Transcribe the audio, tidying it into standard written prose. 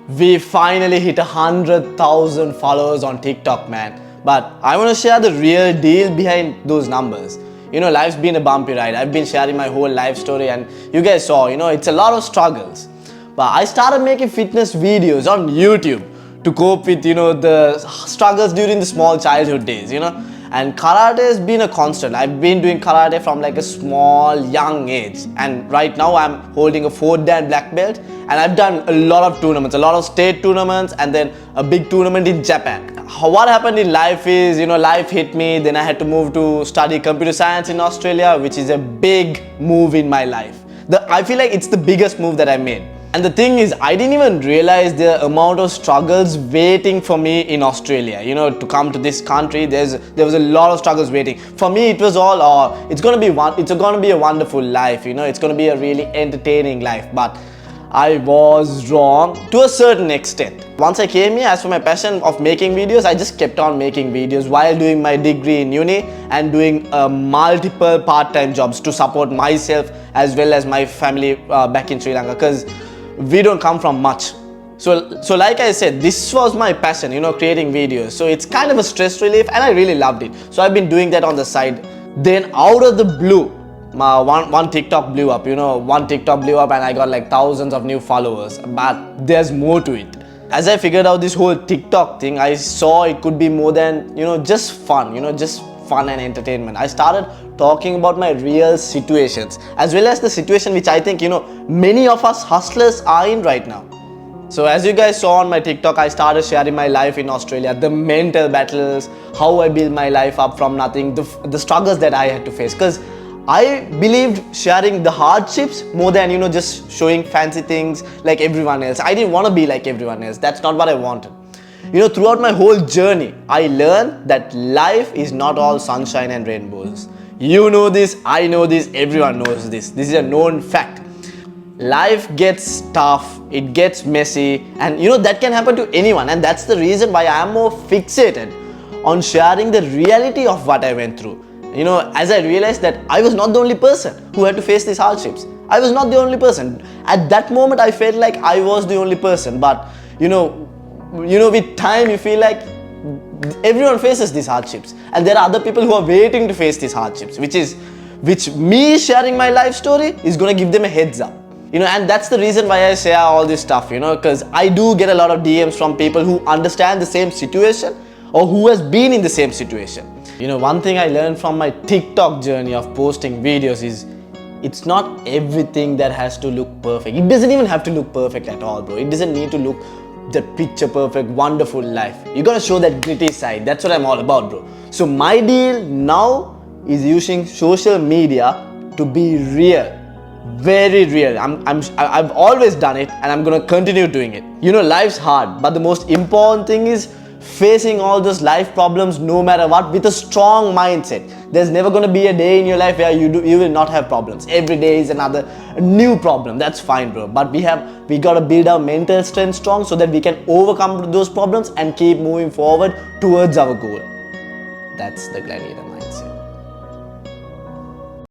We finally hit 100,000 followers on TikTok, man. But I want to share the real deal behind those numbers. Life's been a bumpy ride. I've been sharing my whole life story and you guys saw, it's a lot of struggles. But I started making fitness videos on YouTube to cope with, the struggles during the small childhood days, And karate has been a constant. I've been doing karate from like a small, young age. And right now I'm holding a 4th Dan black belt. And I've done a lot of tournaments, a lot of state tournaments and then a big tournament in Japan. What happened in life is, life hit me. Then I had to move to study computer science in Australia, which is a big move in my life. I feel like it's the biggest move that I made. And the thing is, I didn't even realize the amount of struggles waiting for me in Australia. To come to this country, there was a lot of struggles waiting. For me, it was all, it's gonna be a wonderful life. It's gonna be a really entertaining life. But I was wrong to a certain extent. Once I came here, as for my passion of making videos, I just kept on making videos while doing my degree in uni and doing multiple part-time jobs to support myself as well as my family back in Sri Lanka, because we don't come from much. So like I said, this was my passion, creating videos. So it's kind of a stress relief and I really loved it. So I've been doing that on the side. Then out of the blue, one TikTok blew up, one TikTok blew up and I got like thousands of new followers. But there's more to it. As I figured out this whole TikTok thing, I saw it could be more than, just fun, just fun and entertainment. I started talking about my real situations as well as the situation which I think, many of us hustlers are in right now. So as you guys saw on my TikTok, I started sharing my life in Australia, the mental battles, how I built my life up from nothing, the struggles that I had to face. Because I believed sharing the hardships more than, just showing fancy things like everyone else. I didn't want to be like everyone else. That's not what I wanted. Throughout my whole journey, I learned that life is not all sunshine and rainbows. You know this, I know this, everyone knows this. This is a known fact. Life gets tough, it gets messy, and that can happen to anyone. And that's the reason why I am more fixated on sharing the reality of what I went through. As I realized that I was not the only person who had to face these hardships. I was not the only person. At that moment, I felt like I was the only person. But, with time, you feel like everyone faces these hardships. And there are other people who are waiting to face these hardships, which me sharing my life story is going to give them a heads up. And that's the reason why I share all this stuff, because I do get a lot of DMs from people who understand the same situation or who has been in the same situation. One thing I learned from my TikTok journey of posting videos is it's not everything that has to look perfect. It doesn't even have to look perfect at all, bro. It doesn't need to look the picture perfect, wonderful life. You gotta show that gritty side. That's what I'm all about, bro. So my deal now is using social media to be real. Very real. I've always done it and I'm gonna continue doing it. Life's hard, but the most important thing is facing all those life problems no matter what with a strong mindset. There's never going to be a day in your life where you will not have problems. Every day is a new problem. That's fine, bro. But we got to build our mental strength strong so that we can overcome those problems and keep moving forward towards our goal. That's the Gladiator.